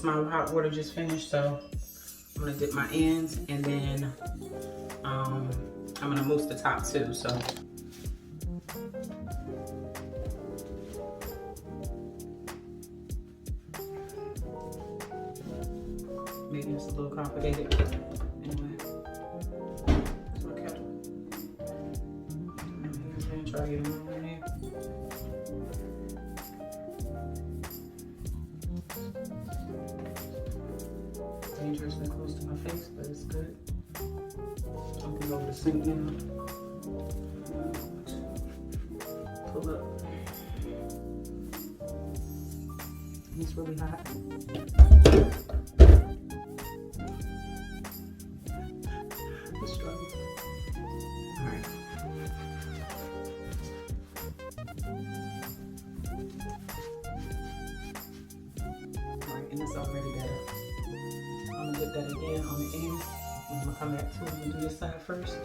My hot water just finished, so I'm gonna dip my ends, and then I'm gonna mousse the top too. So maybe it's a little complicated. Anyway, that's my kettle. I'm gonna try to get them on here. Dangerously close to my face, but it's good. I'm gonna go over the sink now. Pull up. And it's really hot. The struggle. Alright. Alright, and it's already better. I'm gonna dip that again on the end. And I'm gonna come back to it and do this side first.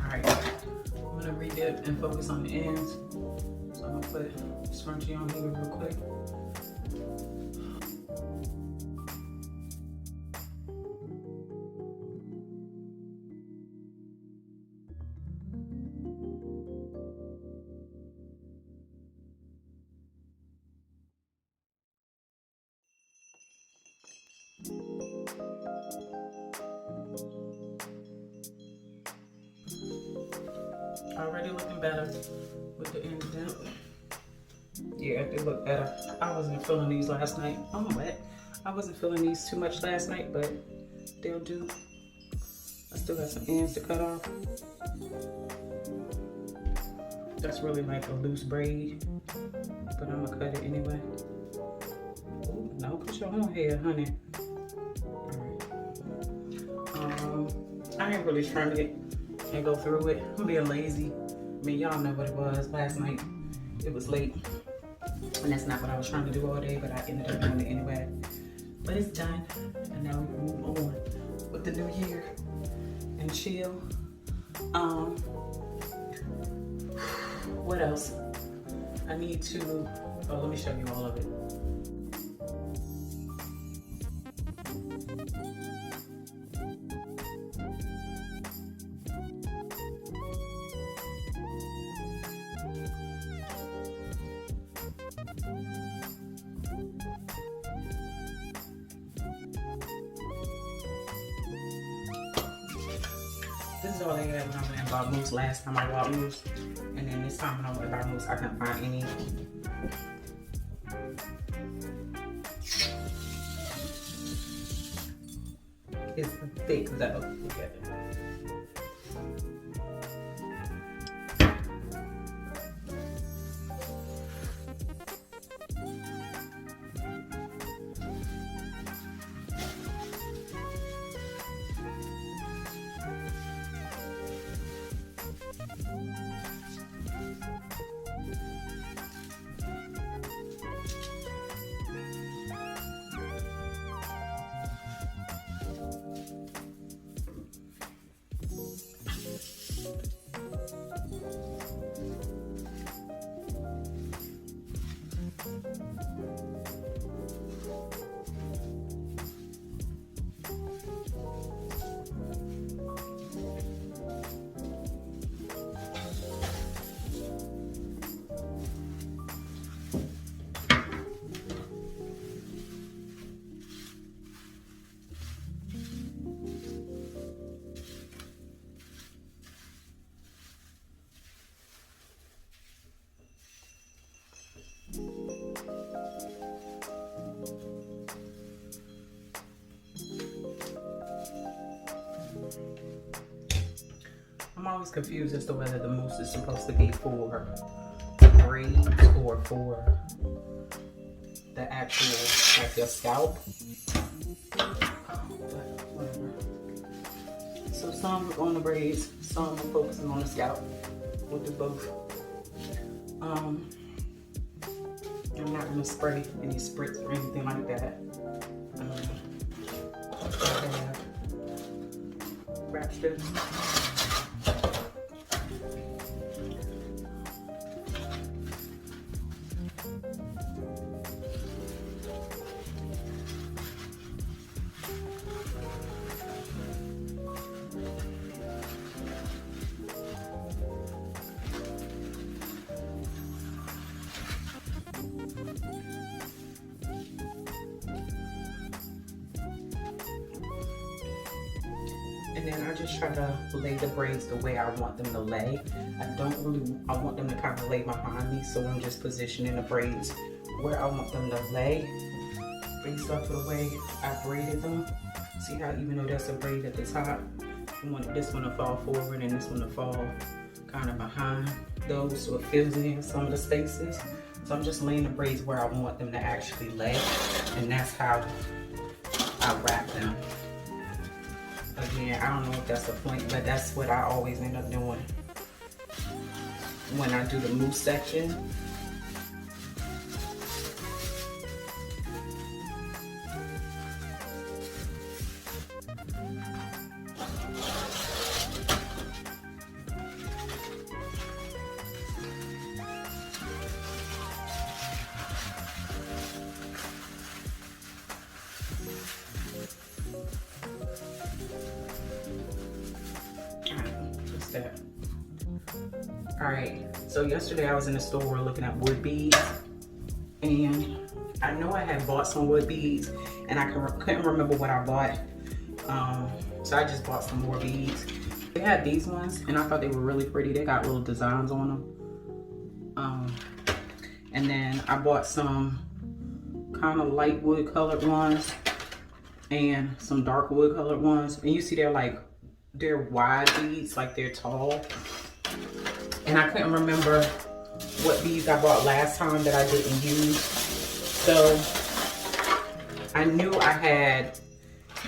Alright, I'm gonna redip and focus on the ends. So I'm gonna put scrunchie on here real quick. Already looking better with the ends dip. Yeah, they look better. I wasn't feeling these last night. I'm wet. I wasn't feeling these too much last night, but they'll do. I still got some ends to cut off. That's really like a loose braid, but I'm gonna cut it anyway. Ooh, no, put your own hair, honey. I ain't really trying to and go through it. I'm being lazy. I mean, y'all know what it was last night. It was late, and that's not what I was trying to do all day, but I ended up doing it anyway. But it's done, and now we can move on with the new year and chill. What else? I need to, oh, let me show you all of it. This is all they had when I went and bought mousse last time I bought mousse. And then this time when I went and bought mousse, I couldn't find any. It's thick though. Look at it. I'm always confused as to whether the mousse is supposed to be for braids or for the actual, like your scalp. But whatever. So some on the braids, some focusing on the scalp. We'll do both. I'm not gonna spray any spritz or anything like that. I have wrap strips. And then I just try to lay the braids the way I want them to lay. I want them to kind of lay behind me, so I'm just positioning the braids where I want them to lay based off of the way I braided them. See how even though there's a braid at the top, I want this one to fall forward and this one to fall kind of behind those, so it fills in some of the spaces. So I'm just laying the braids where I want them to actually lay, and that's how I wrap them. Again, I don't know if that's the point, but that's what I always end up doing when I do the mousse section. That. All right, so yesterday I was in the store looking at wood beads, and I know I had bought some wood beads, and I couldn't remember what I bought, so I just bought some more beads. They had these ones, and I thought they were really pretty. They got little designs on them, and then I bought some kind of light wood colored ones and some dark wood colored ones, and you see they're wide beads, like they're tall. And I couldn't remember what beads I bought last time that I didn't use. So I knew I had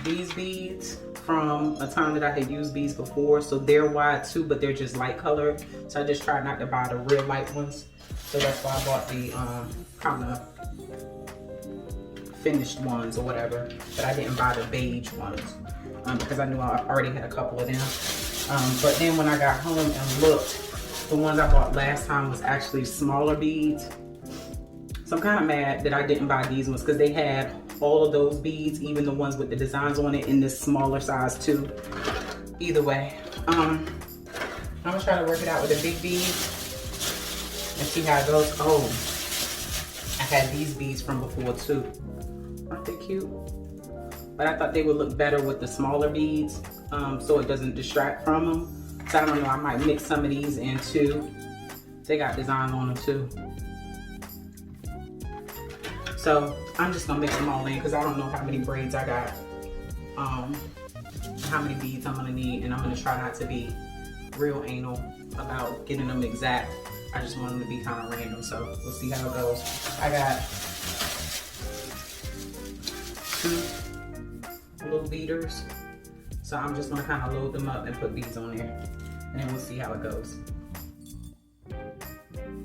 these beads from a time that I had used beads before. So they're wide too, but they're just light colored. So I just tried not to buy the real light ones. So that's why I bought the kind of finished ones or whatever. But I didn't buy the beige ones. Because I knew I already had a couple of them. But then when I got home and looked, the ones I bought last time was actually smaller beads. So I'm kind of mad that I didn't buy these ones, because they had all of those beads, even the ones with the designs on it, in this smaller size too. Either way, I'm gonna try to work it out with a big bead and see how it goes. Oh, I had these beads from before too. Aren't they cute? But I thought they would look better with the smaller beads, so it doesn't distract from them. So I don't know, I might mix some of these in too. They got design on them too. So I'm just gonna mix them all in, because I don't know how many braids I got, how many beads I'm gonna need, and I'm gonna try not to be real anal about getting them exact. I just want them to be kind of random, so we'll see how it goes. I got 2 little beaters, so I'm just gonna kind of load them up and put beads on there, and then we'll see how it goes.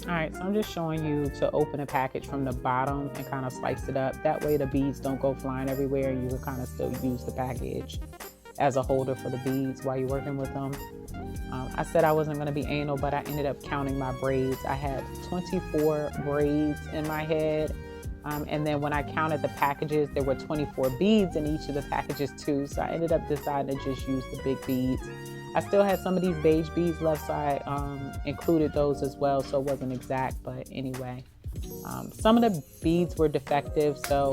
All right, so I'm just showing you to open a package from the bottom and kind of slice it up. That way the beads don't go flying everywhere. You can kind of still use the package as a holder for the beads while you're working with them. I said I wasn't gonna be anal, but I ended up counting my braids. I had 24 braids in my head. And then when I counted the packages, there were 24 beads in each of the packages too. So I ended up deciding to just use the big beads. I still had some of these beige beads left, so I included those as well. So it wasn't exact, but anyway. Some of the beads were defective, so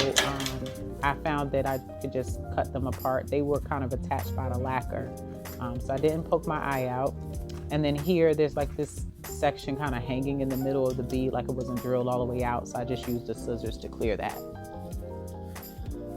I found that I could just cut them apart. They were kind of attached by the lacquer. So I didn't poke my eye out. And then here, there's like this section kind of hanging in the middle of the bead, like it wasn't drilled all the way out. So I just used the scissors to clear that.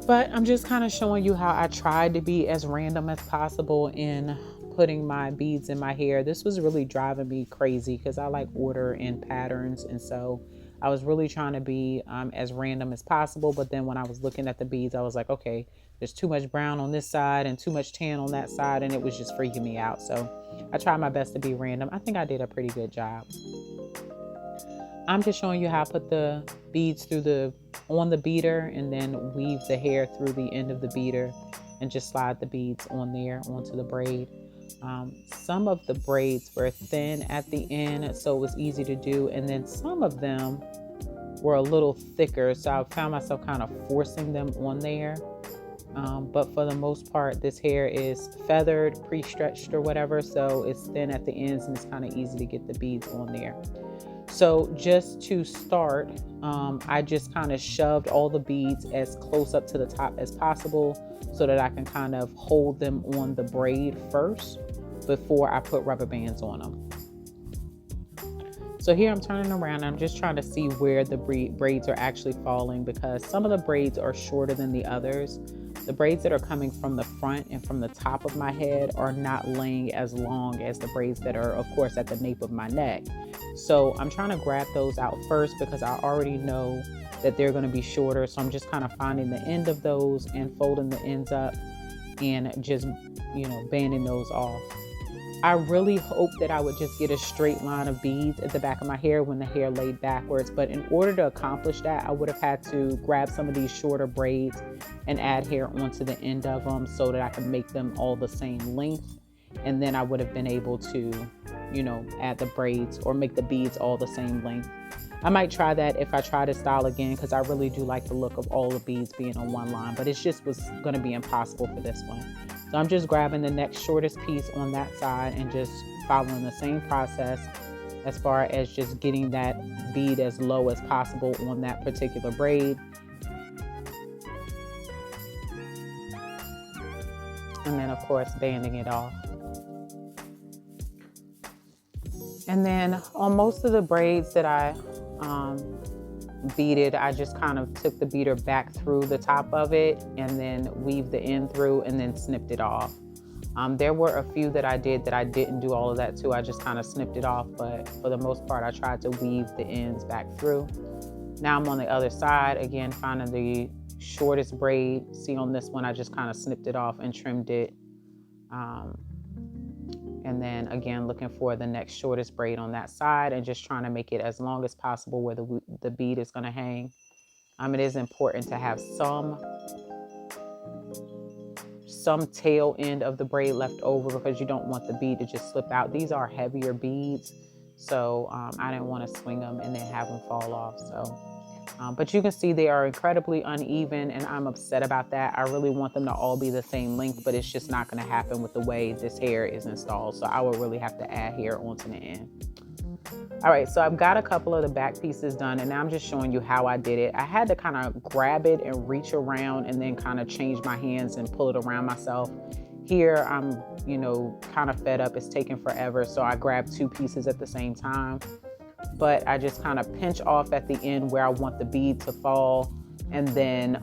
But I'm just kind of showing you how I tried to be as random as possible in putting my beads in my hair. This was really driving me crazy because I like order and patterns. And so I was really trying to be as random as possible. But then when I was looking at the beads, I was like, okay, there's too much brown on this side and too much tan on that side. And it was just freaking me out. So I tried my best to be random. I think I did a pretty good job. I'm just showing you how I put the beads on the beater and then weave the hair through the end of the beater and just slide the beads on there onto the braid. Some of the braids were thin at the end, so it was easy to do. And then some of them were a little thicker, so I found myself kind of forcing them on there. But for the most part, this hair is feathered, pre-stretched or whatever, so it's thin at the ends and it's kind of easy to get the beads on there. So just to start, I just kind of shoved all the beads as close up to the top as possible so that I can kind of hold them on the braid first before I put rubber bands on them. So here I'm turning around and I'm just trying to see where the braids are actually falling, because some of the braids are shorter than the others. The braids that are coming from the front and from the top of my head are not laying as long as the braids that are, of course, at the nape of my neck. So I'm trying to grab those out first because I already know that they're going to be shorter. So I'm just kind of finding the end of those and folding the ends up and just, banding those off. I really hoped that I would just get a straight line of beads at the back of my hair when the hair laid backwards. But in order to accomplish that, I would have had to grab some of these shorter braids and add hair onto the end of them so that I could make them all the same length. And then I would have been able to, add the braids or make the beads all the same length. I might try that if I try this style again, because I really do like the look of all the beads being on one line, but it just was going to be impossible for this one. So I'm just grabbing the next shortest piece on that side and just following the same process as far as just getting that bead as low as possible on that particular braid. And then, of course, banding it off. And then on most of the braids that I beaded, I just kind of took the beater back through the top of it and then weaved the end through and then snipped it off. There were a few that I did that I didn't do all of that too. I just kind of snipped it off, but for the most part, I tried to weave the ends back through. Now I'm on the other side, again, finding the shortest braid. See, on this one, I just kind of snipped it off and trimmed it. And then again, looking for the next shortest braid on that side and just trying to make it as long as possible where the bead is going to hang. It is important to have some tail end of the braid left over because you don't want the bead to just slip out. These are heavier beads, so I didn't want to swing them and then have them fall off. But you can see they are incredibly uneven, and I'm upset about that. I really want them to all be the same length, but it's just not going to happen with the way this hair is installed. So I would really have to add hair onto the end. All right, so I've got a couple of the back pieces done, and now I'm just showing you how I did it. I had to kind of grab it and reach around and then kind of change my hands and pull it around myself. Here, I'm, kind of fed up. It's taking forever, so I grabbed two pieces at the same time. But I just kind of pinch off at the end where I want the bead to fall, and then,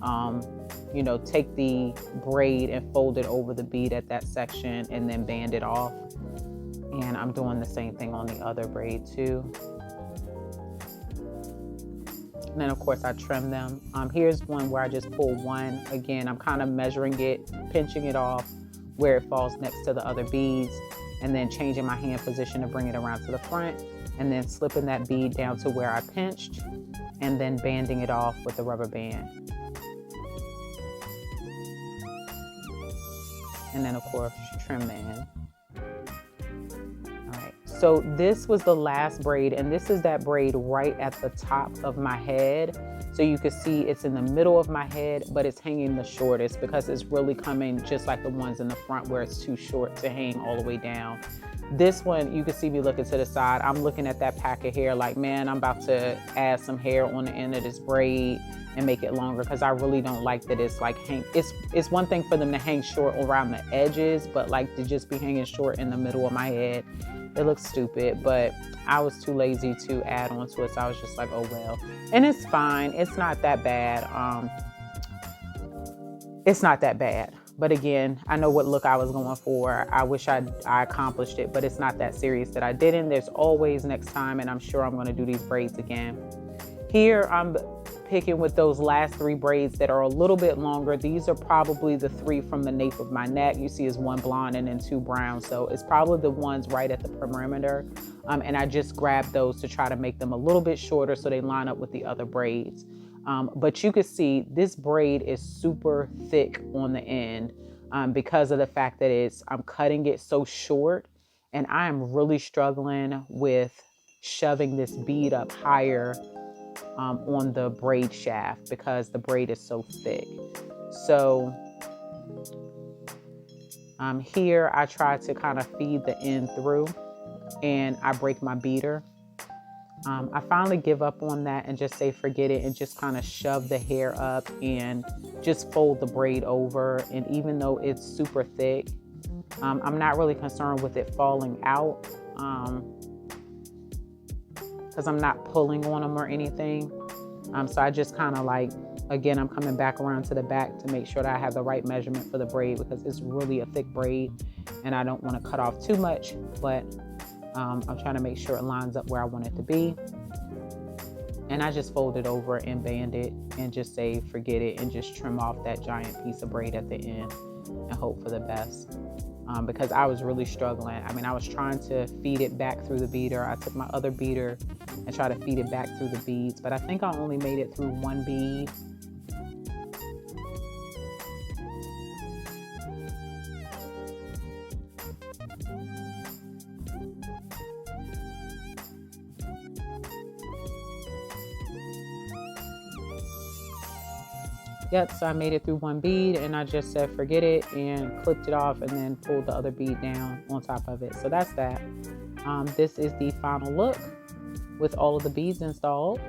take the braid and fold it over the bead at that section and then band it off. And I'm doing the same thing on the other braid too. And then of course I trim them. Here's one where I just pull one. Again, I'm kind of measuring it, pinching it off where it falls next to the other beads, and then changing my hand position to bring it around to the front, and then slipping that bead down to where I pinched, and then banding it off with a rubber band. And then of course, trim the end. All right, so this was the last braid, and this is that braid right at the top of my head. So you can see it's in the middle of my head, but it's hanging the shortest because it's really coming just like the ones in the front where it's too short to hang all the way down. This one, you can see me looking to the side. I'm looking at that pack of hair like, man, I'm about to add some hair on the end of this braid and make it longer, because I really don't like that it's like it's one thing for them to hang short around the edges, but like to just be hanging short in the middle of my head, it looks stupid. But I was too lazy to add on to it, so I was just like, oh well. And it's fine, it's not that bad. It's not that bad. But again, I know what look I was going for. I wish I accomplished it, but it's not that serious that I didn't. There's always next time, and I'm sure I'm going to do these braids again. Here, I'm picking with those last 3 braids that are a little bit longer. These are probably the 3 from the nape of my neck. You see is 1 blonde and then 2 brown. So it's probably the ones right at the perimeter. And I just grabbed those to try to make them a little bit shorter so they line up with the other braids. But you can see this braid is super thick on the end because of the fact that I'm cutting it so short, and I am really struggling with shoving this bead up higher on the braid shaft because the braid is so thick. So here I try to kind of feed the end through, and I break my beater. I finally give up on that and just say forget it, and just kind of shove the hair up and just fold the braid over. And even though it's super thick, I'm not really concerned with it falling out because I'm not pulling on them or anything. So I just kind of like, again, I'm coming back around to the back to make sure that I have the right measurement for the braid because it's really a thick braid and I don't want to cut off too much, but I'm trying to make sure it lines up where I want it to be. And I just fold it over and band it and just say forget it and just trim off that giant piece of braid at the end and hope for the best. Because I was really struggling. I mean, I was trying to feed it back through the beater. I took my other beater and tried to feed it back through the beads, but I think I only made it through 1 bead. Yep, so I made it through 1 bead and I just said forget it and clipped it off and then pulled the other bead down on top of it. So that's that. This is the final look with all of the beads installed.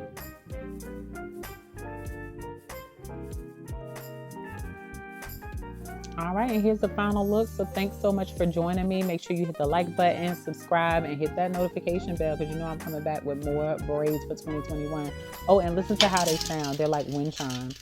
All right, and here's the final look. So thanks so much for joining me. Make sure you hit the like button, subscribe, and hit that notification bell because you know I'm coming back with more braids for 2021. Oh, and listen to how they sound. They're like wind chimes.